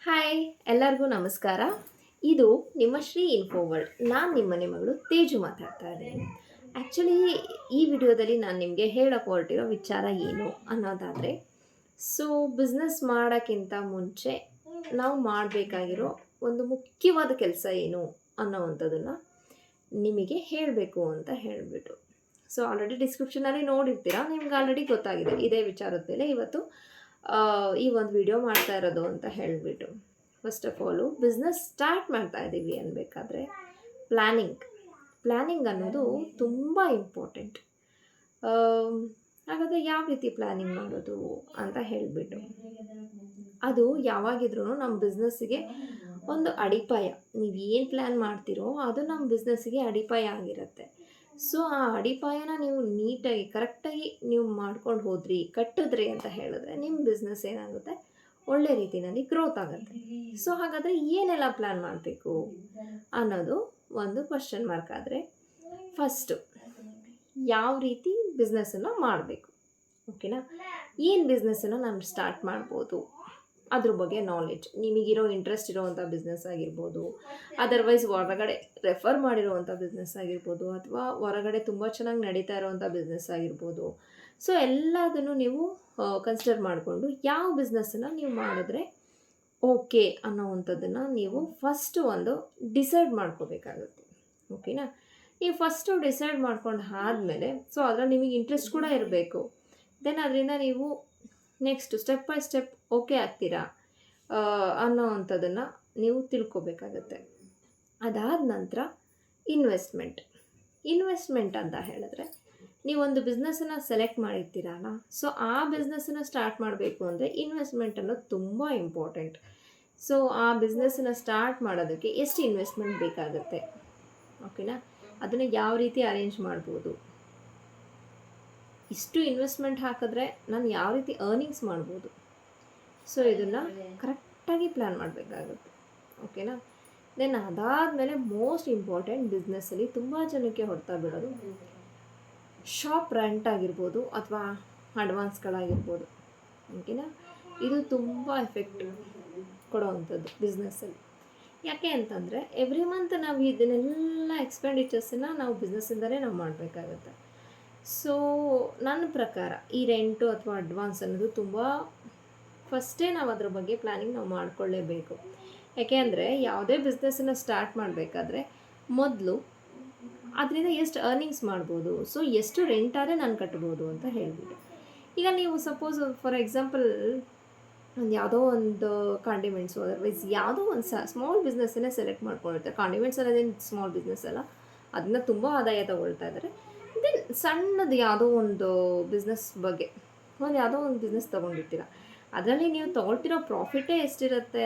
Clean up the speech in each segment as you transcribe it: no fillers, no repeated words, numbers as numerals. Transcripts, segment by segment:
Hi ಎಲ್ಲರಿಗೂ ನಮಸ್ಕಾರ. ಇದು ನಿಮ್ಮ ಶ್ರೀ ಇನ್ಫೋವರ್ಲ್ಡ್. ನಾನು ನಿಮ್ಮ ಮನೆ ಮಗಳು ತೇಜು ಮಾತಾಡ್ತಾ ಇದ್ದೀನಿ. ಆ್ಯಕ್ಚುಲಿ ಈ ವಿಡಿಯೋದಲ್ಲಿ ನಾನು ನಿಮಗೆ ಹೇಳೋಕೆ ಹೊರಟಿರೋ ವಿಚಾರ ಏನು ಅನ್ನೋದಾದರೆ, ಸೊ ಬಿಸ್ನೆಸ್ ಮಾಡೋಕ್ಕಿಂತ ಮುಂಚೆ ನಾವು ಮಾಡಬೇಕಾಗಿರೋ ಒಂದು ಮುಖ್ಯವಾದ ಕೆಲಸ ಏನು ಅನ್ನೋವಂಥದ್ದನ್ನು ನಿಮಗೆ ಹೇಳಬೇಕು ಅಂತ ಹೇಳಿಬಿಟ್ಟು. ಸೊ ಆಲ್ರೆಡಿ ಡಿಸ್ಕ್ರಿಪ್ಷನಲ್ಲಿ ನೋಡಿರ್ತೀರ, ನಿಮ್ಗೆ ಆಲ್ರೆಡಿ ಗೊತ್ತಾಗಿದೆ ಇದೇ ವಿಚಾರದ ಮೇಲೆ ಇವತ್ತು ಈ ಒಂದು ವಿಡಿಯೋ ಮಾಡ್ತಾ ಇರೋದು ಅಂತ ಹೇಳಿಬಿಟ್ಟು. First of all business start ಮಾಡ್ತಾ ಇದ್ದೀವಿ ಅನ್ಬೇಕಾದ್ರೆ ಪ್ಲ್ಯಾನಿಂಗ್ ಅನ್ನೋದು ತುಂಬ ಇಂಪಾರ್ಟೆಂಟ್. ಹಾಗಾದರೆ ಯಾವ ರೀತಿ ಪ್ಲ್ಯಾನಿಂಗ್ ಮಾಡೋದು ಅಂತ ಹೇಳಿಬಿಟ್ಟು, ಅದು ಯಾವಾಗಿದ್ರೂ ನಮ್ಮ ಬಿಸ್ನೆಸ್ಸಿಗೆ ಒಂದು ಅಡಿಪಾಯ. ನೀವು ಏನು ಪ್ಲ್ಯಾನ್ ಮಾಡ್ತೀರೋ ಅದು ನಮ್ಮ ಬಿಸ್ನೆಸ್ಸಿಗೆ ಅಡಿಪಾಯ ಆಗಿರುತ್ತೆ. ಸೊ ಆ ಅಡಿಪಾಯನ ನೀವು ನೀಟಾಗಿ ಕರೆಕ್ಟಾಗಿ ನೀವು ಮಾಡ್ಕೊಂಡು ಹೋದ್ರಿ, ಕಟ್ಟಿದ್ರಿ ಅಂತ ಹೇಳಿದ್ರೆ ನಿಮ್ಮ ಬಿಸ್ನೆಸ್ ಏನಾಗುತ್ತೆ, ಒಳ್ಳೆ ರೀತಿಯಲ್ಲಿ ಗ್ರೋತ್ ಆಗುತ್ತೆ. ಸೊ ಹಾಗಾದರೆ ಏನೆಲ್ಲ ಪ್ಲ್ಯಾನ್ ಮಾಡಬೇಕು ಅನ್ನೋದು ಒಂದು ಕ್ವಶನ್ ಮಾರ್ಕ್. ಆದರೆ ಫಸ್ಟು ಯಾವ ರೀತಿ ಬಿಸ್ನೆಸ್ಸನ್ನು ಮಾಡಬೇಕು, ಓಕೆನಾ? ಏನು ಬಿಸ್ನೆಸ್ಸನ್ನು ನಾನು ಸ್ಟಾರ್ಟ್ ಮಾಡ್ಬೋದು ಅದ್ರ ಬಗ್ಗೆ ನಾಲೆಡ್ಜ್, ನಿಮಗಿರೋ ಇಂಟ್ರೆಸ್ಟ್ ಇರೋವಂಥ ಬಿಸ್ನೆಸ್ ಆಗಿರ್ಬೋದು, ಅದರ್ವೈಸ್ ಹೊರಗಡೆ ರೆಫರ್ ಮಾಡಿರೋವಂಥ ಬಿಸ್ನೆಸ್ ಆಗಿರ್ಬೋದು, ಅಥವಾ ಹೊರಗಡೆ ತುಂಬ ಚೆನ್ನಾಗಿ ನಡೀತಾ ಇರೋವಂಥ ಬಿಸ್ನೆಸ್ ಆಗಿರ್ಬೋದು. ಸೊ ಎಲ್ಲದನ್ನು ನೀವು ಕನ್ಸಿಡರ್ ಮಾಡಿಕೊಂಡು ಯಾವ ಬಿಸ್ನೆಸ್ಸನ್ನು ನೀವು ಮಾಡಿದ್ರೆ ಓಕೆ ಅನ್ನೋವಂಥದ್ದನ್ನು ನೀವು ಫಸ್ಟು ಒಂದು ಡಿಸೈಡ್ ಮಾಡ್ಕೋಬೇಕಾಗುತ್ತೆ, ಓಕೆನಾ? ಈ ಫಸ್ಟು ಡಿಸೈಡ್ ಮಾಡ್ಕೊಂಡು ಆದಮೇಲೆ ಸೊ ಅದರಲ್ಲಿ ನಿಮಗೆ ಇಂಟ್ರೆಸ್ಟ್ ಕೂಡ ಇರಬೇಕು. ದೆನ್ ಅದರಿಂದ ನೀವು next step by step okay ಆಗ್ತೀರಾ ಅನ್ನೋವಂಥದ್ದನ್ನು ನೀವು ತಿಳ್ಕೊಬೇಕಾಗತ್ತೆ. ಅದಾದ ನಂತರ ಇನ್ವೆಸ್ಟ್ಮೆಂಟ್ ಅಂತ ಹೇಳಿದ್ರೆ, ನೀವೊಂದು ಬಿಸ್ನೆಸ್ಸನ್ನು ಸೆಲೆಕ್ಟ್ ಮಾಡಿರ್ತೀರಲ್ಲ, ಸೊ ಆ ಬಿಸ್ನೆಸ್ಸನ್ನು ಸ್ಟಾರ್ಟ್ ಮಾಡಬೇಕು ಅಂದರೆ ಇನ್ವೆಸ್ಟ್ಮೆಂಟ್ ಅನ್ನೋದು ತುಂಬ ಇಂಪಾರ್ಟೆಂಟ್. ಸೊ ಆ ಬಿಸ್ನೆಸ್ಸನ್ನು ಸ್ಟಾರ್ಟ್ ಮಾಡೋದಕ್ಕೆ ಎಷ್ಟು ಇನ್ವೆಸ್ಟ್ಮೆಂಟ್ ಬೇಕಾಗುತ್ತೆ, ಓಕೆನಾ? ಅದನ್ನು ಯಾವ ರೀತಿ ಅರೇಂಜ್ ಮಾಡ್ಬೋದು, ಇಷ್ಟು ಇನ್ವೆಸ್ಟ್ಮೆಂಟ್ ಹಾಕಿದ್ರೆ ನಾನು ಯಾವ ರೀತಿ ಅರ್ನಿಂಗ್ಸ್ ಮಾಡ್ಬೋದು, ಸೊ ಇದನ್ನು ಕರೆಕ್ಟಾಗಿ ಪ್ಲ್ಯಾನ್ ಮಾಡಬೇಕಾಗುತ್ತೆ, ಓಕೆನಾ? ದೆನ್ ಅದಾದಮೇಲೆ ಮೋಸ್ಟ್ ಇಂಪಾರ್ಟೆಂಟ್ ಬಿಸ್ನೆಸ್ಸಲ್ಲಿ ತುಂಬ ಜನಕ್ಕೆ ಹೊಡ್ತಾ ಬಿಡೋದು ಶಾಪ್ ರೆಂಟ್ ಆಗಿರ್ಬೋದು ಅಥವಾ ಅಡ್ವಾನ್ಸ್ಗಳಾಗಿರ್ಬೋದು, ಓಕೆನಾ? ಇದು ತುಂಬ ಎಫೆಕ್ಟ್ ಕೊಡೋವಂಥದ್ದು ಬಿಸ್ನೆಸ್ಸಲ್ಲಿ. ಯಾಕೆ ಅಂತಂದರೆ ಎವ್ರಿ ಮಂತ್ ನಾವು ಇದನ್ನೆಲ್ಲ ಎಕ್ಸ್ಪೆಂಡಿಚರ್ಸನ್ನು ನಾವು ಬಿಸ್ನೆಸ್ಸಿಂದಲೇ ನಾವು ಮಾಡಬೇಕಾಗತ್ತೆ. ಸೊ ನನ್ನ ಪ್ರಕಾರ ಈ ರೆಂಟು ಅಥವಾ ಅಡ್ವಾನ್ಸ್ ಅನ್ನೋದು ತುಂಬ ಫಸ್ಟೇ ನಾವು ಅದ್ರ ಬಗ್ಗೆ ಪ್ಲ್ಯಾನಿಂಗ್ ನಾವು ಮಾಡಿಕೊಳ್ಳೇಬೇಕು. ಯಾಕೆ ಅಂದರೆ ಯಾವುದೇ ಬಿಸ್ನೆಸ್ಸನ್ನು ಸ್ಟಾರ್ಟ್ ಮಾಡಬೇಕಾದ್ರೆ ಮೊದಲು ಅದರಿಂದ ಎಷ್ಟು ಅರ್ನಿಂಗ್ಸ್ ಮಾಡ್ಬೋದು, ಸೊ ಎಷ್ಟು ರೆಂಟ್ ಆದರೆ ನಾನು ಕಟ್ಬೋದು ಅಂತ ಹೇಳಿಬಿಟ್ಟು. ಈಗ ನೀವು ಸಪೋಸ್ ಫಾರ್ ಎಕ್ಸಾಂಪಲ್ ಒಂದು ಯಾವುದೋ ಒಂದು ಕಾಂಡಿಮೆಂಟ್ಸು ಅದರ್ವೈಸ್ ಯಾವುದೋ ಒಂದು ಸ್ಮಾಲ್ ಬಿಸ್ನೆಸ್ಸನ್ನೇ ಸೆಲೆಕ್ಟ್ ಮಾಡ್ಕೊಂಡಿರ್ತಾರೆ. ಕಾಂಡಿಮೆಂಟ್ಸ್ ಅನ್ನೋದೇನು ಸ್ಮಾಲ್ ಬಿಸ್ನೆಸ್ ಅಲ್ಲ, ಅದನ್ನ ತುಂಬ ಆದಾಯ ತಗೊಳ್ತಾ ಇದ್ದಾರೆ. ದೆನ್ ಸಣ್ಣದು ಯಾವುದೋ ಒಂದು ಬಿಸ್ನೆಸ್ ಬಗ್ಗೆ ಯಾವುದೋ ಒಂದು ಬಿಸ್ನೆಸ್ ತೊಗೊಂಡಿರ್ತೀರ, ಅದರಲ್ಲಿ ನೀವು ತೊಗೊಳ್ತಿರೋ ಪ್ರಾಫಿಟೇ ಎಷ್ಟಿರುತ್ತೆ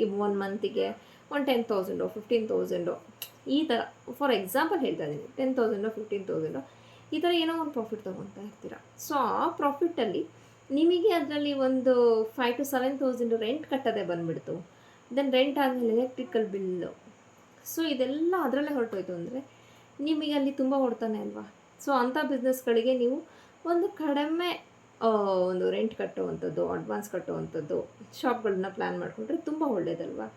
ಈ 1 ಮಂತಿಗೆ, ಒಂದು 10,000 15,000 ಈ ಥರ ಫಾರ್ ಎಕ್ಸಾಂಪಲ್ ಹೇಳ್ತಾ ಇದ್ದೀನಿ. 10,000 15,000 ಈ ಥರ ಏನೋ ಒಂದು ಪ್ರಾಫಿಟ್ ತೊಗೊತಾ ಇರ್ತೀರ. ಸೊ ಆ ಪ್ರಾಫಿಟ್ಟಲ್ಲಿ ನಿಮಗೆ ಅದರಲ್ಲಿ ಒಂದು 5,000 to 7,000 ರೆಂಟ್ ಕಟ್ಟೋದೇ ಬಂದುಬಿಡ್ತು. ದೆನ್ ರೆಂಟ್ ಆದಮೇಲೆ ಎಲೆಕ್ಟ್ರಿಕಲ್ ಬಿಲ್ಲು, ಸೊ ಇದೆಲ್ಲ ಅದರಲ್ಲೇ ಹೊರಟೋಯ್ತು ಅಂದರೆ ನಿಮಗೆ ಅಲ್ಲಿ ತುಂಬ ಹೊಡ್ತಾನೆ ಅಲ್ವಾ? ಸೊ ಅಂಥ ಬಿಸ್ನೆಸ್ಗಳಿಗೆ ನೀವು ಒಂದು ಕಡಿಮೆ ಒಂದು ರೆಂಟ್ ಕಟ್ಟುವಂಥದ್ದು, ಅಡ್ವಾನ್ಸ್ ಕಟ್ಟುವಂಥದ್ದು ಶಾಪ್ಗಳನ್ನ ಪ್ಲ್ಯಾನ್ ಮಾಡಿಕೊಂಡ್ರೆ ತುಂಬ ಒಳ್ಳೆಯದಲ್ವಾ?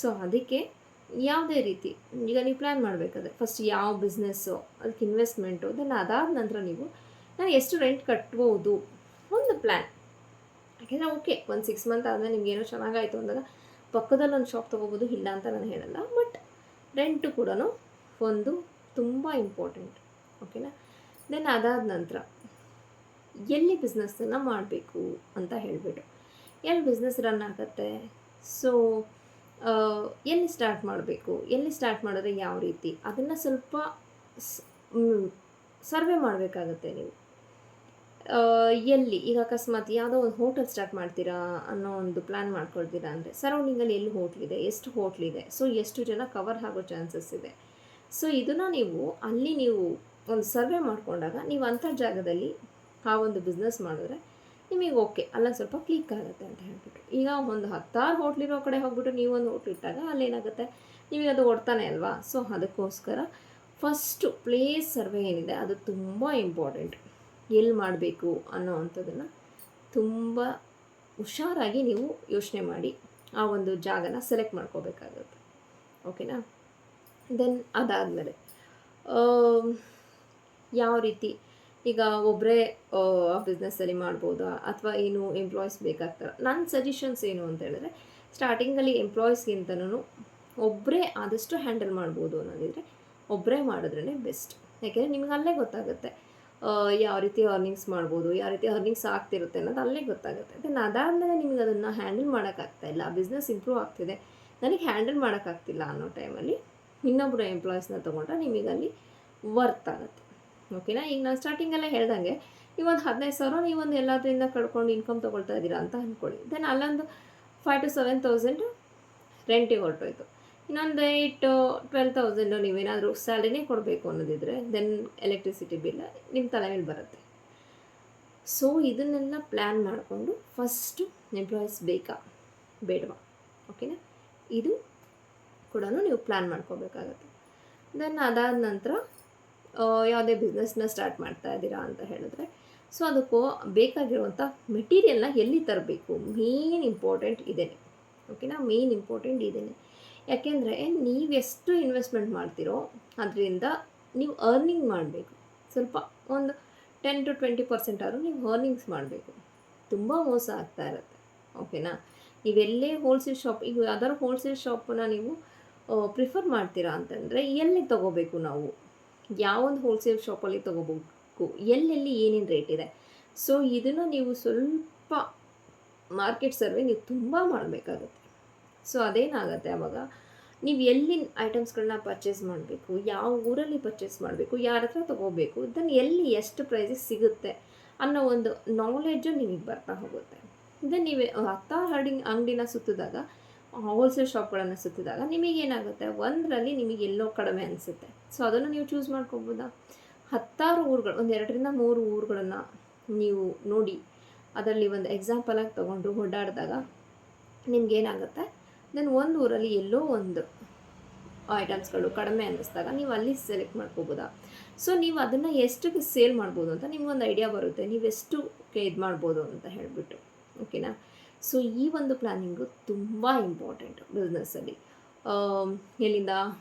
ಸೊ ಅದಕ್ಕೆ ಯಾವುದೇ ರೀತಿ ಈಗ ನೀವು ಪ್ಲ್ಯಾನ್ ಮಾಡಬೇಕಾದ್ರೆ ಫಸ್ಟ್ ಯಾವ ಬಿಸ್ನೆಸ್ಸು, ಅದಕ್ಕೆ ಇನ್ವೆಸ್ಟ್ಮೆಂಟು, ದೆನ್ ಅದಾದ ನಂತರ ನಾನು ಎಷ್ಟು ರೆಂಟ್ ಕಟ್ಬೋದು ಒಂದು ಪ್ಲ್ಯಾನ್. ಯಾಕೆಂದರೆ ಓಕೆ ಒಂದು 6 ಮಂತ್ ಆದಮೇಲೆ ನಿಮಗೇನೋ ಚೆನ್ನಾಗಾಯಿತು ಅಂದಾಗ ಪಕ್ಕದಲ್ಲಿ ಒಂದು ಶಾಪ್ ತೊಗೋಬೋದು, ಇಲ್ಲ ಅಂತ ನಾನು ಹೇಳಲ್ಲ. ಬಟ್ ರೆಂಟು ಕೂಡ ಒಂದು ತುಂಬ ಇಂಪಾರ್ಟೆಂಟ್, ಓಕೆನಾ? ದೆನ್ ಅದಾದ ನಂತರ ಎಲ್ಲಿ ಬಿಸ್ನೆಸ್ಸನ್ನು ಮಾಡಬೇಕು ಅಂತ ಹೇಳಿಬಿಟ್ಟು, ಎಲ್ಲಿ ಬಿಸ್ನೆಸ್ ರನ್ ಆಗುತ್ತೆ, ಸೊ ಎಲ್ಲಿ ಸ್ಟಾರ್ಟ್ ಮಾಡಬೇಕು, ಎಲ್ಲಿ ಸ್ಟಾರ್ಟ್ ಮಾಡಿದ್ರೆ ಯಾವ ರೀತಿ, ಅದನ್ನು ಸ್ವಲ್ಪ ಸರ್ವೆ ಮಾಡಬೇಕಾಗತ್ತೆ ನೀವು. ಎಲ್ಲಿ ಈಗ ಅಕಸ್ಮಾತ್ ಯಾವುದೋ ಒಂದು ಹೋಟೆಲ್ ಸ್ಟಾರ್ಟ್ ಮಾಡ್ತೀರಾ ಅನ್ನೋ ಒಂದು ಪ್ಲ್ಯಾನ್ ಮಾಡ್ಕೊಳ್ತೀರಾ ಅಂದರೆ ಸರೌಂಡಿಂಗಲ್ಲಿ ಎಲ್ಲಿ ಹೋಟ್ಲಿದೆ, ಎಷ್ಟು ಹೋಟ್ಲಿದೆ, ಸೊ ಎಷ್ಟು ಜನ ಕವರ್ ಆಗೋ ಚಾನ್ಸಸ್ ಇದೆ. ಸೊ ಇದನ್ನು ನೀವು ಒಂದು ಸರ್ವೆ ಮಾಡಿಕೊಂಡಾಗ ನೀವು ಅಂಥ ಜಾಗದಲ್ಲಿ ಆ ಒಂದು ಬಿಸ್ನೆಸ್ ಮಾಡಿದ್ರೆ ನಿಮಗೆ ಓಕೆ ಅಲ್ಲ ಸ್ವಲ್ಪ ಕ್ಲಿಕ್ ಆಗುತ್ತೆ ಅಂತ ಹೇಳ್ಬಿಟ್ಟು. ಈಗ ಒಂದು 10 ಹೋಟ್ಲಿರೋ ಕಡೆ ಹೋಗ್ಬಿಟ್ಟು ನೀವು ಒಂದು ಹೋಟ್ಲ್ ಇಟ್ಟಾಗ ಅಲ್ಲೇನಾಗುತ್ತೆ, ನಿಮಗೆ ಅದು ಹೊಡ್ತಾನೆ ಅಲ್ವಾ? ಸೊ ಅದಕ್ಕೋಸ್ಕರ ಫಸ್ಟು ಪ್ಲೇಸ್ ಸರ್ವೆ ಏನಿದೆ ಅದು ತುಂಬ ಇಂಪಾರ್ಟೆಂಟ್. ಎಲ್ಲಿ ಮಾಡಬೇಕು ಅನ್ನೋ ಅಂಥದ್ದನ್ನು ತುಂಬ ಹುಷಾರಾಗಿ ನೀವು ಯೋಚನೆ ಮಾಡಿ ಆ ಒಂದು ಜಾಗನ ಸೆಲೆಕ್ಟ್ ಮಾಡ್ಕೋಬೇಕಾಗುತ್ತೆ. ಓಕೆನಾ. ದೆನ್ ಅದಾದಮೇಲೆ ಯಾವ ರೀತಿ ಈಗ ಒಬ್ಬರೇ ಆ ಬಿಸ್ನೆಸ್ಸಲ್ಲಿ ಮಾಡ್ಬೋದಾ ಅಥವಾ ಏನು ಎಂಪ್ಲಾಯೀಸ್ ಬೇಕಾಗ್ತಾರೆ? ನನ್ನ ಸಜೆಷನ್ಸ್ ಏನು ಅಂತ ಹೇಳಿದ್ರೆ, ಸ್ಟಾರ್ಟಿಂಗಲ್ಲಿ ಎಂಪ್ಲಾಯೀಸ್ಗಿಂತನೂ ಒಬ್ಬರೇ ಆದಷ್ಟು ಹ್ಯಾಂಡಲ್ ಮಾಡ್ಬೋದು ಅನ್ನೋದಿದ್ರೆ ಒಬ್ಬರೇ ಮಾಡಿದ್ರೇ ಬೆಸ್ಟ್. ಯಾಕೆಂದರೆ ನಿಮ್ಗೆ ಅಲ್ಲೇ ಗೊತ್ತಾಗುತ್ತೆ ಯಾವ ರೀತಿ ಅರ್ನಿಂಗ್ಸ್ ಮಾಡ್ಬೋದು, ಯಾವ ರೀತಿ ಅರ್ನಿಂಗ್ಸ್ ಆಗ್ತಿರುತ್ತೆ ಅನ್ನೋದು ಅಲ್ಲೇ ಗೊತ್ತಾಗುತ್ತೆ. ದೆನ್ ಅದಾದಮೇಲೆ ನಿಮಗೆ ಅದನ್ನು ಹ್ಯಾಂಡಲ್ ಮಾಡೋಕ್ಕಾಗ್ತಾಯಿಲ್ಲ, ಬಿಸ್ನೆಸ್ ಇಂಪ್ರೂವ್ ಆಗ್ತಿದೆ, ನನಗೆ ಹ್ಯಾಂಡಲ್ ಮಾಡೋಕ್ಕಾಗ್ತಿಲ್ಲ ಅನ್ನೋ ಟೈಮಲ್ಲಿ ಇನ್ನೊಬ್ಬರು ಎಂಪ್ಲಾಯೀಸ್ನ ತೊಗೊಂಡ್ರೆ ನಿಮಗಲ್ಲಿ ವರ್ತ್ ಆಗುತ್ತೆ. ಓಕೆನಾ. ಈಗ ನಾನು ಸ್ಟಾರ್ಟಿಂಗಲ್ಲೇ ಹೇಳ್ದಂಗೆ ನೀವೊಂದು 15,000 ನೀವೊಂದು ಎಲ್ಲದರಿಂದ ಕಳ್ಕೊಂಡು ಇನ್ಕಮ್ ತೊಗೊಳ್ತಾ ಇದ್ದೀರಾ ಅಂತ ಅಂದ್ಕೊಳ್ಳಿ. ದೆನ್ ಅಲ್ಲೊಂದು 5,000 to 7,000 ರೆಂಟಿಗೆ ಹೊರಟೋಯ್ತು. ಇನ್ನೊಂದು 8,000-12,000 ನೀವೇನಾದರೂ ಸ್ಯಾಲರಿನೇ ಕೊಡಬೇಕು ಅನ್ನೋದಿದ್ರೆ ದೆನ್ ಎಲೆಕ್ಟ್ರಿಸಿಟಿ ಬಿಲ್ ನಿಮ್ಮ ತಲೆ ಮೇಲೆ ಬರುತ್ತೆ. ಸೊ ಇದನ್ನೆಲ್ಲ ಪ್ಲ್ಯಾನ್ ಮಾಡಿಕೊಂಡು ಫಸ್ಟು ಎಂಪ್ಲಾಯೀಸ್ ಬೇಕಾ ಬೇಡವಾ, ಓಕೆನಾ, ಇದು ಕೂಡ ನೀವು ಪ್ಲ್ಯಾನ್ ಮಾಡ್ಕೋಬೇಕಾಗತ್ತೆ. ದೆನ್ ಅದಾದ ನಂತರ ಯಾವುದೇ ಬಿಸ್ನೆಸ್ನ ಸ್ಟಾರ್ಟ್ ಮಾಡ್ತಾ ಇದ್ದೀರಾ ಅಂತ ಹೇಳಿದ್ರೆ, ಸೊ ಅದಕ್ಕೂ ಬೇಕಾಗಿರುವಂಥ ಮೆಟೀರಿಯಲ್ನ ಎಲ್ಲಿ ತರಬೇಕು, ಮೇನ್ ಇಂಪಾರ್ಟೆಂಟ್ ಇದೇನೆ. ಓಕೆನಾ. ಮೇನ್ ಇಂಪಾರ್ಟೆಂಟ್ ಇದೇನೆ. ಯಾಕೆಂದರೆ ನೀವೆಷ್ಟು ಇನ್ವೆಸ್ಟ್ಮೆಂಟ್ ಮಾಡ್ತೀರೋ ಅದರಿಂದ ನೀವು ಅರ್ನಿಂಗ್ ಮಾಡಬೇಕು. ಸ್ವಲ್ಪ ಒಂದು 10-20% ಆದರೂ ನೀವು ಅರ್ನಿಂಗ್ಸ್ ಮಾಡಬೇಕು. ತುಂಬ ಮೋಸ ಆಗ್ತಾ ಇರುತ್ತೆ. ಓಕೆನಾ. ನೀವೆಲ್ಲೇ ಹೋಲ್ಸೇಲ್ ಶಾಪ್, ಈಗ ಯಾವ್ದಾದ್ರು ಹೋಲ್ಸೇಲ್ ಶಾಪನ್ನ ನೀವು ಪ್ರಿಫರ್ ಮಾಡ್ತೀರಾ ಅಂತಂದರೆ ಎಲ್ಲಿ ತೊಗೋಬೇಕು, ನಾವು ಯಾವೊಂದು ಹೋಲ್ಸೇಲ್ ಶಾಪಲ್ಲಿ ತೊಗೋಬೇಕು, ಎಲ್ಲೆಲ್ಲಿ ಏನೇನು ರೇಟ್ ಇದೆ. ಸೊ ಇದನ್ನು ನೀವು ಸ್ವಲ್ಪ ಮಾರ್ಕೆಟ್ ಸರ್ವೆ ನೀವು ತುಂಬ ಮಾಡಬೇಕಾಗುತ್ತೆ. ಸೊ ಅದೇನಾಗುತ್ತೆ, ಆವಾಗ ನೀವು ಎಲ್ಲಿ ಐಟಮ್ಸ್ಗಳನ್ನ ಪರ್ಚೇಸ್ ಮಾಡಬೇಕು, ಯಾವ ಊರಲ್ಲಿ ಪರ್ಚೇಸ್ ಮಾಡಬೇಕು, ಯಾರ ಹತ್ರ ತೊಗೋಬೇಕು, ಇದನ್ನು ಎಲ್ಲಿ ಎಷ್ಟು ಪ್ರೈಸಿಗೆ ಸಿಗುತ್ತೆ ಅನ್ನೋ ಒಂದು ನಾಲೆಡ್ಜು ನಿಮಗೆ ಬರ್ತಾ ಹೋಗುತ್ತೆ. ಇದನ್ನು ನೀವು 10 ಅಂಗಡಿನ ಸುತ್ತಿದಾಗ, ಹೋಲ್ಸೇಲ್ ಶಾಪ್ಗಳನ್ನು ಸುತ್ತಿದಾಗ ನಿಮಗೇನಾಗುತ್ತೆ, ಒಂದರಲ್ಲಿ ನಿಮಗೆ ಎಲ್ಲೋ ಕಡಿಮೆ ಅನಿಸುತ್ತೆ. ಸೊ ಅದನ್ನು ನೀವು ಚೂಸ್ ಮಾಡ್ಕೋಬೋದಾ. 10 ಊರುಗಳು, ಒಂದು 2-3 ಊರುಗಳನ್ನು ನೀವು ನೋಡಿ ಅದರಲ್ಲಿ ಒಂದು ಎಕ್ಸಾಂಪಲಾಗಿ ತೊಗೊಂಡು ಓಡಾಡಿದಾಗ ನಿಮಗೇನಾಗುತ್ತೆ, ದೆನ್ ಒಂದು ಊರಲ್ಲಿ ಎಲ್ಲೋ ಒಂದು ಐಟಮ್ಸ್ಗಳು ಕಡಿಮೆ ಅನ್ನಿಸ್ದಾಗ ನೀವು ಅಲ್ಲಿ ಸೆಲೆಕ್ಟ್ ಮಾಡ್ಕೋಬೋದಾ. ಸೊ ನೀವು ಅದನ್ನು ಎಷ್ಟಕ್ಕೆ ಸೇಲ್ ಮಾಡ್ಬೋದು ಅಂತ ನಿಮ್ಗೊಂದು ಐಡಿಯಾ ಬರುತ್ತೆ, ನೀವು ಎಷ್ಟಕ್ಕೆ ಇದು ಮಾಡ್ಬೋದು ಅಂತ ಹೇಳಿಬಿಟ್ಟು. ಓಕೆನಾ. ಸೊ ಈ ಒಂದು ಪ್ಲ್ಯಾನಿಂಗು ತುಂಬ ಇಂಪಾರ್ಟೆಂಟು ಬಿಸ್ನೆಸ್ಸಲ್ಲಿ. ಎಲ್ಲಿಂದ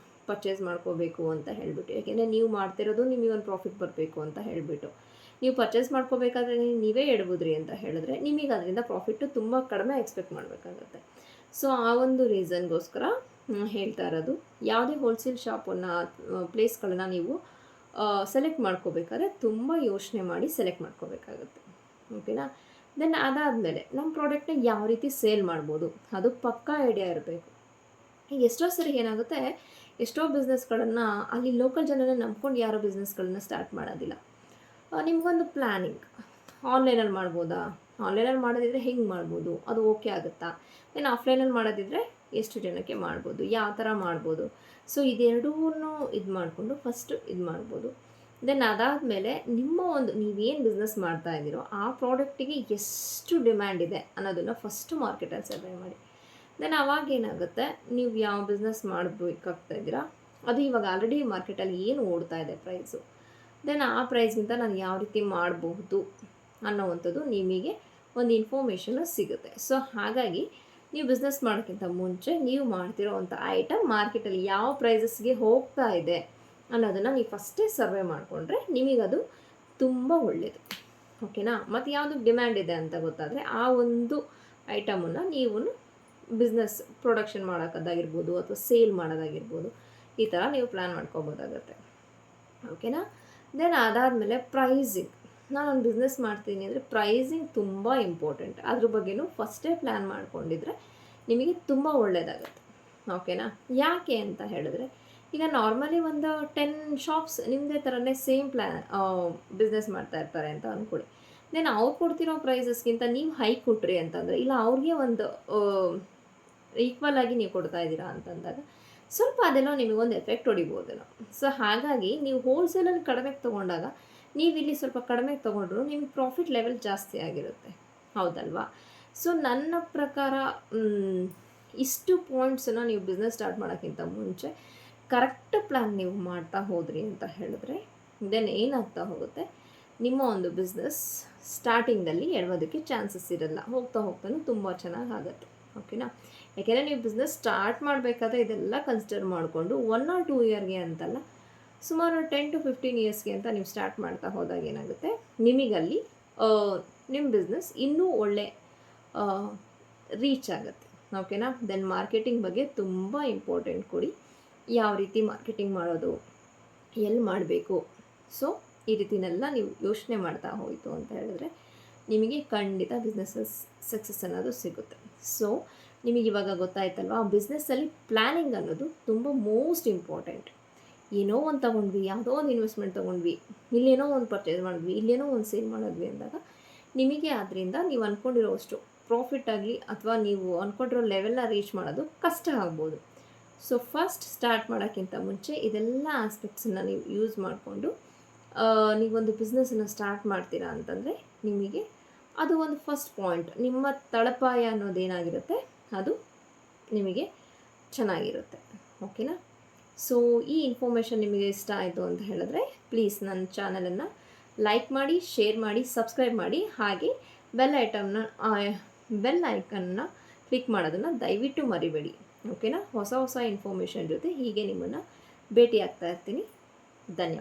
ಪರ್ಚೇಸ್ ಮಾಡ್ಕೋಬೇಕು ಅಂತ ಹೇಳಿಬಿಟ್ಟು, ಯಾಕೆಂದರೆ ನೀವು ಮಾಡ್ತಿರೋದು ನಿಮಗೊಂದು ಪ್ರಾಫಿಟ್ ಬರಬೇಕು ಅಂತ ಹೇಳಿಬಿಟ್ಟು. ನೀವು ಪರ್ಚೇಸ್ ಮಾಡ್ಕೋಬೇಕಾದ್ರೆ ನೀವೇ ಎಡ್ಬೋದ್ರಿ ಅಂತ ಹೇಳಿದ್ರೆ ನಿಮಗೆ ಅದರಿಂದ ಪ್ರಾಫಿಟ್ಟು ತುಂಬ ಕಡಿಮೆ ಎಕ್ಸ್ಪೆಕ್ಟ್ ಮಾಡಬೇಕಾಗತ್ತೆ. ಸೊ ಆ ಒಂದು ರೀಸನ್ಗೋಸ್ಕರ ಹೇಳ್ತಾ ಇರೋದು, ಯಾವುದೇ ಹೋಲ್ಸೇಲ್ ಶಾಪನ್ನು ಪ್ಲೇಸ್ಗಳನ್ನ ನೀವು ಸೆಲೆಕ್ಟ್ ಮಾಡ್ಕೋಬೇಕಾದ್ರೆ ತುಂಬ ಯೋಚನೆ ಮಾಡಿ ಸೆಲೆಕ್ಟ್ ಮಾಡ್ಕೋಬೇಕಾಗುತ್ತೆ. ಓಕೆನಾ. ದೆನ್ ಅದಾದಮೇಲೆ ನಮ್ಮ ಪ್ರಾಡಕ್ಟ್ನ ಯಾವ ರೀತಿ ಸೇಲ್ ಮಾಡ್ಬೋದು ಅದು ಪಕ್ಕಾ ಐಡಿಯಾ ಇರಬೇಕು. ಈಗ ಎಷ್ಟೋ ಸರಿ ಏನಾಗುತ್ತೆ, ಎಷ್ಟೋ ಬಿಸ್ನೆಸ್ಗಳನ್ನು ಅಲ್ಲಿ ಲೋಕಲ್ ಜನರನ್ನ ನಂಬ್ಕೊಂಡು ಯಾರೋ ಬಿಸ್ನೆಸ್ಗಳನ್ನ ಸ್ಟಾರ್ಟ್ ಮಾಡೋದಿಲ್ಲ. ನಿಮಗೊಂದು ಪ್ಲ್ಯಾನಿಂಗ್, ಆನ್ಲೈನಲ್ಲಿ ಮಾಡ್ಬೋದಾ, ಆನ್ಲೈನಲ್ಲಿ ಮಾಡೋದಿದ್ರೆ ಹೆಂಗೆ ಮಾಡ್ಬೋದು, ಅದು ಓಕೆ ಆಗುತ್ತಾ, ದೆನ್ ಆಫ್ಲೈನಲ್ಲಿ ಮಾಡೋದಿದ್ರೆ ಎಷ್ಟು ಜನಕ್ಕೆ ಮಾಡ್ಬೋದು, ಯಾವ ಥರ ಮಾಡ್ಬೋದು. ಸೊ ಇದೆರಡೂ ಇದು ಮಾಡಿಕೊಂಡು ಫಸ್ಟು ಇದು ಮಾಡ್ಬೋದು. ದೆನ್ ಅದಾದಮೇಲೆ ನಿಮ್ಮ ಒಂದು ನೀವೇನು ಬಿಸ್ನೆಸ್ ಮಾಡ್ತಾ ಇದ್ದೀರೋ ಆ ಪ್ರಾಡಕ್ಟಿಗೆ ಎಷ್ಟು ಡಿಮ್ಯಾಂಡ್ ಇದೆ ಅನ್ನೋದನ್ನು ಫಸ್ಟು ಮಾರ್ಕೆಟಲ್ಲಿ ಸರ್ವೆ ಮಾಡಿ. ದೆನ್ ಅವಾಗೇನಾಗುತ್ತೆ, ನೀವು ಯಾವ ಬಿಸ್ನೆಸ್ ಮಾಡಬೇಕಾಗ್ತಾ ಇದ್ದೀರಾ ಅದು ಇವಾಗ ಆಲ್ರೆಡಿ ಮಾರ್ಕೆಟಲ್ಲಿ ಏನು ಓಡ್ತಾ ಇದೆ ಪ್ರೈಸು, ದೆನ್ ಆ ಪ್ರೈಸ್ಗಿಂತ ನಾನು ಯಾವ ರೀತಿ ಮಾಡಬಹುದು ಅನ್ನೋವಂಥದ್ದು ನಿಮಗೆ ಒಂದು ಇನ್ಫಾರ್ಮೇಷನು ಸಿಗುತ್ತೆ. ಸೊ ಹಾಗಾಗಿ ನೀವು ಬಿಸ್ನೆಸ್ ಮಾಡೋಕ್ಕಿಂತ ಮುಂಚೆ ನೀವು ಮಾಡ್ತಿರೋ ಅಂಥ ಐಟಮ್ ಮಾರ್ಕೆಟಲ್ಲಿ ಯಾವ ಪ್ರೈಸಸ್ಗೆ ಹೋಗ್ತಾ ಇದೆ ಅನ್ನೋದನ್ನು ನೀವು ಫಸ್ಟೇ ಸರ್ವೆ ಮಾಡಿಕೊಂಡ್ರೆ ನಿಮಗದು ತುಂಬ ಒಳ್ಳೆಯದು. ಓಕೆನಾ. ಮತ್ತು ಯಾವುದು ಡಿಮ್ಯಾಂಡ್ ಇದೆ ಅಂತ ಗೊತ್ತಾದರೆ ಆ ಒಂದು ಐಟಮನ್ನು ನೀವು ಬಿಸ್ನೆಸ್ ಪ್ರೊಡಕ್ಷನ್ ಮಾಡೋಕ್ಕಾಗಿರ್ಬೋದು ಅಥವಾ ಸೇಲ್ ಮಾಡೋದಾಗಿರ್ಬೋದು, ಈ ಥರ ನೀವು ಪ್ಲ್ಯಾನ್ ಮಾಡ್ಕೋಬೋದಾಗತ್ತೆ. ಓಕೆನಾ. ದೆನ್ ಅದಾದಮೇಲೆ ಪ್ರೈಸಿಂಗ್. ನಾನೊಂದು ಬಿಸ್ನೆಸ್ ಮಾಡ್ತೀನಿ ಅಂದರೆ ಪ್ರೈಸಿಂಗ್ ತುಂಬ ಇಂಪಾರ್ಟೆಂಟ್. ಅದ್ರ ಬಗ್ಗೆನೂ ಫಸ್ಟೇ ಪ್ಲ್ಯಾನ್ ಮಾಡ್ಕೊಂಡಿದ್ರೆ ನಿಮಗೆ ತುಂಬ ಒಳ್ಳೆಯದಾಗುತ್ತೆ. ಓಕೆನಾ. ಯಾಕೆ ಅಂತ ಹೇಳಿದ್ರೆ, ಈಗ ನಾರ್ಮಲಿ ಒಂದು 10 ಶಾಪ್ಸ್ ನಿಮ್ಮದೇ ಥರನೇ ಸೇಮ್ ಬಿಸ್ನೆಸ್ ಮಾಡ್ತಾ ಇರ್ತಾರೆ ಅಂತ ಅಂದ್ಕೊಳ್ಳಿ. ದೆನ್ ಅವ್ರು ಕೊಡ್ತಿರೋ ಪ್ರೈಸಸ್ಗಿಂತ ನೀವು ಹೈ ಕೊಟ್ರಿ ಅಂತಂದರೆ, ಇಲ್ಲ ಅವ್ರಿಗೆ ಒಂದು ಈಕ್ವಲ್ ಆಗಿ ನೀವು ಕೊಡ್ತಾ ಇದ್ದೀರಾ ಅಂತಂದಾಗ ಸ್ವಲ್ಪ ಅದೆಲ್ಲ ನಿಮಗೊಂದು ಎಫೆಕ್ಟ್ ಹೊಡಿಬೋದೇನೋ. ಸೊ ಹಾಗಾಗಿ ನೀವು ಹೋಲ್ಸೇಲಲ್ಲಿ ಕಡಿಮೆಗೆ ತೊಗೊಂಡಾಗ ನೀವಿಲ್ಲಿ ಸ್ವಲ್ಪ ಕಡಿಮೆಗೆ ತೊಗೊಂಡ್ರು ನಿಮಗೆ ಪ್ರಾಫಿಟ್ ಲೆವೆಲ್ ಜಾಸ್ತಿ ಆಗಿರುತ್ತೆ, ಹೌದಲ್ವಾ. ಸೊ ನನ್ನ ಪ್ರಕಾರ ಇಷ್ಟು ಪಾಯಿಂಟ್ಸನ್ನು ನೀವು ಬಿಸ್ನೆಸ್ ಸ್ಟಾರ್ಟ್ ಮಾಡೋಕ್ಕಿಂತ ಮುಂಚೆ ಕರೆಕ್ಟ್ ಪ್ಲ್ಯಾನ್ ನೀವು ಮಾಡ್ತಾ ಹೋದ್ರಿ ಅಂತ ಹೇಳಿದ್ರೆ ದೆನ್ ಏನಾಗ್ತಾ ಹೋಗುತ್ತೆ, ನಿಮ್ಮ ಒಂದು ಬಿಸ್ನೆಸ್ ಸ್ಟಾರ್ಟಿಂಗಲ್ಲಿ ಎಡವೋದಕ್ಕೆ ಚಾನ್ಸಸ್ ಇರಲ್ಲ, ಹೋಗ್ತಾ ಹೋಗ್ತಾನೂ ತುಂಬ ಚೆನ್ನಾಗಿ ಆಗುತ್ತೆ. ಓಕೆನಾ. ಯಾಕೆಂದರೆ ನೀವು ಬಿಸ್ನೆಸ್ ಸ್ಟಾರ್ಟ್ ಮಾಡಬೇಕಾದ್ರೆ ಇದೆಲ್ಲ ಕನ್ಸಿಡರ್ ಮಾಡಿಕೊಂಡು 1 or 2 ಇಯರ್ಗೆ ಅಂತಲ್ಲ, ಸುಮಾರು 10 to 15 ಇಯರ್ಸ್ಗೆ ಅಂತ ನೀವು ಸ್ಟಾರ್ಟ್ ಮಾಡ್ತಾ ಹೋದಾಗ ಏನಾಗುತ್ತೆ, ನಿಮಗಲ್ಲಿ ನಿಮ್ಮ ಬಿಸ್ನೆಸ್ ಇನ್ನೂ ಒಳ್ಳೆ ರೀಚ್ ಆಗುತ್ತೆ. ಓಕೆನಾ. ದೆನ್ ಮಾರ್ಕೆಟಿಂಗ್ ಬಗ್ಗೆ ತುಂಬ ಇಂಪಾರ್ಟೆಂಟ್ ಕೊಡಿ. ಯಾವ ರೀತಿ ಮಾರ್ಕೆಟಿಂಗ್ ಮಾಡೋದು, ಎಲ್ಲಿ ಮಾಡಬೇಕು, ಸೊ ಈ ರೀತಿನೆಲ್ಲ ನೀವು ಯೋಚನೆ ಮಾಡ್ತಾ ಹೋಯಿತು ಅಂತ ಹೇಳಿದ್ರೆ ನಿಮಗೆ ಖಂಡಿತ ಬಿಸ್ನೆಸ್ಸಸ್ ಸಕ್ಸಸ್ ಅನ್ನೋದು ಸಿಗುತ್ತೆ. ಸೊ ನಿಮಗಿವಾಗ ಗೊತ್ತಾಯ್ತಲ್ವ, ಬಿಸ್ನೆಸ್ಸಲ್ಲಿ ಪ್ಲ್ಯಾನಿಂಗ್ ಅನ್ನೋದು ತುಂಬ ಮೋಸ್ಟ್ ಇಂಪಾರ್ಟೆಂಟ್. ಏನೋ ಒಂದು ತೊಗೊಂಡ್ವಿ, ಯಾವುದೋ ಒಂದು ಇನ್ವೆಸ್ಟ್ಮೆಂಟ್ ತೊಗೊಂಡ್ವಿ, ಇಲ್ಲೇನೋ ಒಂದು ಪರ್ಚೇಸ್ ಮಾಡಿದ್ವಿ, ಇಲ್ಲೇನೋ ಒಂದು ಸೇಲ್ ಮಾಡಿದ್ವಿ ಅಂದಾಗ ನಿಮಗೆ ಅದರಿಂದ ನೀವು ಅಂದ್ಕೊಂಡಿರೋಷ್ಟು ಪ್ರಾಫಿಟ್ ಆಗಲಿ ಅಥವಾ ನೀವು ಅಂದ್ಕೊಂಡಿರೋ ಲೆವೆಲ್ನ ರೀಚ್ ಮಾಡೋದು ಕಷ್ಟ ಆಗ್ಬೋದು. ಸೊ ಫಸ್ಟ್ ಸ್ಟಾರ್ಟ್ ಮಾಡೋಕ್ಕಿಂತ ಮುಂಚೆ ಇದೆಲ್ಲ ಆಸ್ಪೆಕ್ಟ್ಸನ್ನು ನೀವು ಯೂಸ್ ಮಾಡಿಕೊಂಡು ನೀವೊಂದು ಬಿಸ್ನೆಸ್ಸನ್ನು ಸ್ಟಾರ್ಟ್ ಮಾಡ್ತೀರಾ ಅಂತಂದರೆ ನಿಮಗೆ ಅದು ಒಂದು ಫಸ್ಟ್ ಪಾಯಿಂಟ್. ನಿಮ್ಮ ತಳಪಾಯ ಅನ್ನೋದೇನಾಗಿರುತ್ತೆ ಅದು ನಿಮಗೆ ಚೆನ್ನಾಗಿರುತ್ತೆ. ಓಕೆನಾ. ಸೊ ಈ ಇನ್ಫಾರ್ಮೇಷನ್ ನಿಮಗೆ ಇಷ್ಟ ಆಯಿತು ಅಂತ ಹೇಳಿದ್ರೆ ಪ್ಲೀಸ್ ನನ್ನ ಚಾನಲನ್ನು ಲೈಕ್ ಮಾಡಿ, ಶೇರ್ ಮಾಡಿ, ಸಬ್ಸ್ಕ್ರೈಬ್ ಮಾಡಿ, ಹಾಗೆ ಬೆಲ್ ಐಕನ್ನ ಕ್ಲಿಕ್ ಮಾಡೋದನ್ನು ದಯವಿಟ್ಟು ಮರಿಬೇಡಿ. ಓಕೆನಾ. ಹೊಸ ಇನ್ಫಾರ್ಮೇಷನ್ ಜೊತೆ ಹೀಗೆ ನಿಮ್ಮನ್ನು ಭೇಟಿ ಆಗ್ತಾ ಇರ್ತೀನಿ. ಧನ್ಯವಾದ.